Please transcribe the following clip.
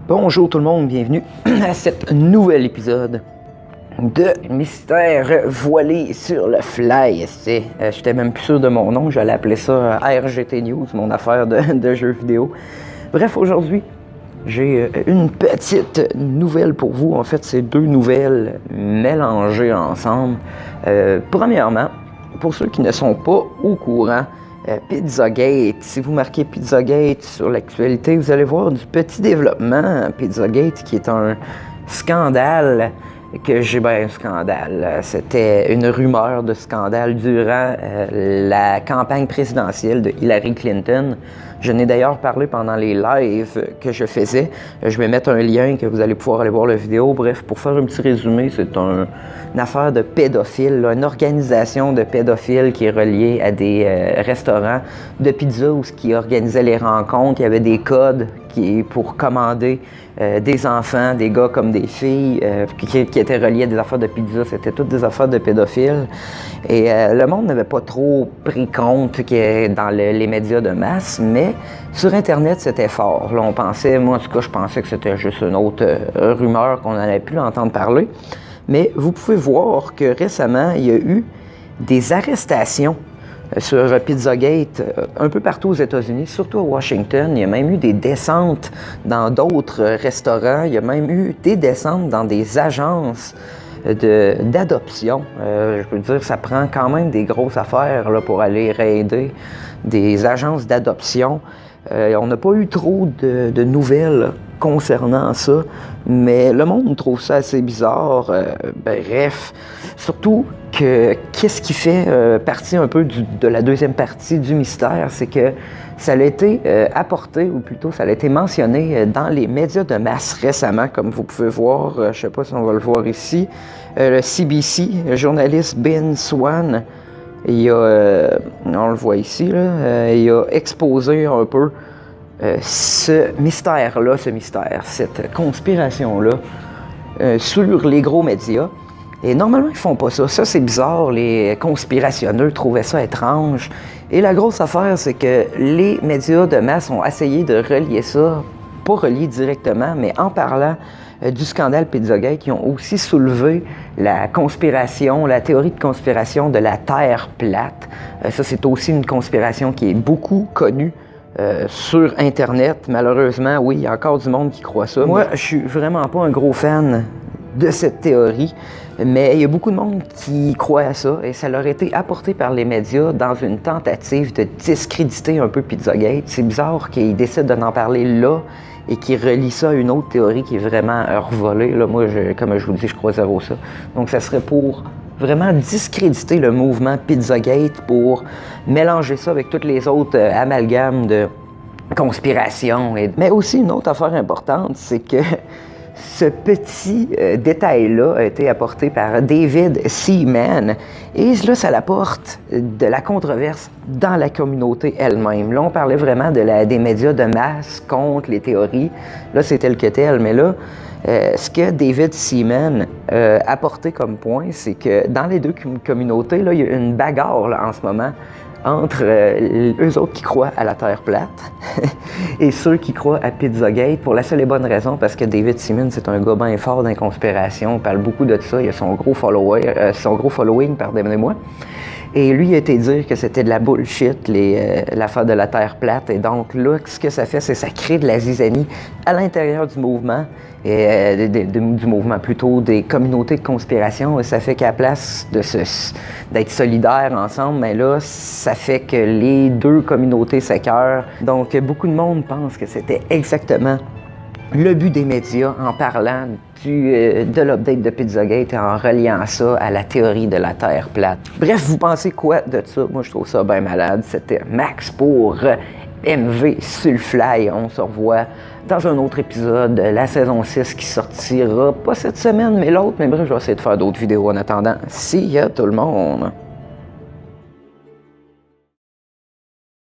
Bonjour tout le monde, bienvenue à cet nouvel épisode de Mystère voilé sur le fly. J'étais même plus sûr de mon nom, j'allais appeler ça RGT News, mon affaire de jeux vidéo. Bref, aujourd'hui, j'ai une petite nouvelle pour vous. En fait, c'est deux nouvelles mélangées ensemble. Premièrement, pour ceux qui ne sont pas au courant, Pizzagate, si vous marquez Pizzagate sur l'actualité, vous allez voir du petit développement. Pizzagate qui est un scandale c'était une rumeur de scandale durant la campagne présidentielle de Hillary Clinton. Je n'ai d'ailleurs parlé pendant les lives que je faisais. Je vais mettre un lien que vous allez pouvoir aller voir la vidéo. Bref, pour faire un petit résumé, c'est une affaire de pédophiles, une organisation de pédophiles qui est reliée à des restaurants de pizza où qui organisaient les rencontres. Il y avait des codes pour commander des enfants, des gars comme des filles, qui étaient reliés à des affaires de pizza. C'était toutes des affaires de pédophiles. Et le monde n'avait pas trop pris compte dans les médias de masse, mais sur Internet, c'était fort. Là, on pensait, moi en tout cas, je pensais que c'était juste une autre rumeur qu'on n'allait plus entendre parler. Mais vous pouvez voir que récemment, il y a eu des arrestations sur Pizzagate un peu partout aux États-Unis, surtout à Washington. Il y a même eu des descentes dans d'autres restaurants. Il y a même eu des descentes dans des agences d'adoption. Je peux dire, ça prend quand même des grosses affaires là, pour aller raider des agences d'adoption. On n'a pas eu trop de nouvelles concernant ça, mais le monde trouve ça assez bizarre. Bref, surtout que qu'est-ce qui fait partie un peu de la deuxième partie du mystère, c'est que ça a été apporté, ou plutôt ça a été mentionné dans les médias de masse récemment, comme vous pouvez voir, je ne sais pas si on va le voir ici, le CBC, le journaliste Ben Swann, on le voit ici, là, il a exposé un peu ce mystère-là, cette conspiration-là sur les gros médias. Et normalement, ils font pas ça. Ça, c'est bizarre. Les conspirationneux trouvaient ça étrange. Et la grosse affaire, c'est que les médias de masse ont essayé de relier ça, pas relier directement, mais en parlant du scandale Pizzagate, qui ont aussi soulevé la conspiration, la théorie de conspiration de la Terre plate. Ça, c'est aussi une conspiration qui est beaucoup connue sur Internet. Malheureusement, oui, il y a encore du monde qui croit ça. Moi, je suis vraiment pas un gros fan de cette théorie, mais il y a beaucoup de monde qui croit à ça et ça leur a été apporté par les médias dans une tentative de discréditer un peu Pizzagate. C'est bizarre qu'ils décident de n'en parler là et qu'ils relient ça à une autre théorie qui est vraiment revolée. Là, moi, comme je vous le dis, je crois zéro ça. Donc, ça serait pour vraiment discréditer le mouvement Pizzagate, pour mélanger ça avec toutes les autres amalgames de conspiration. Mais aussi, une autre affaire importante, c'est que ce petit détail-là a été apporté par David Seaman. Et là, ça apporte de la controverse dans la communauté elle-même. Là, on parlait vraiment des médias de masse contre les théories. Là, c'est tel que tel. Mais là, ce que David Seaman a apporté comme point, c'est que dans les deux communautés, là, il y a une bagarre là, en ce moment entre eux autres qui croient à la Terre plate et ceux qui croient à Pizzagate, pour la seule et bonne raison, parce que David Seaman, c'est un gars bien fort dans les conspirations, il parle beaucoup de ça, il a son gros following, pardonnez-moi. Et lui, il a été dire que c'était de la bullshit, l'affaire de la Terre plate. Et donc là, ce que ça fait, c'est que ça crée de la zizanie à l'intérieur du mouvement, du mouvement plutôt, des communautés de conspiration. Et ça fait qu'à la place d'être solidaires ensemble, mais là, ça fait que les deux communautés s'écœurent. Donc, beaucoup de monde pense que c'était exactement le but des médias en parlant de l'update de Pizzagate et en reliant ça à la théorie de la Terre plate. Bref, vous pensez quoi de ça? Moi, je trouve ça bien malade. C'était Max pour MV sur le fly. On se revoit dans un autre épisode de la saison 6 qui sortira pas cette semaine, mais l'autre. Mais bref, je vais essayer de faire d'autres vidéos en attendant. See ya tout le monde!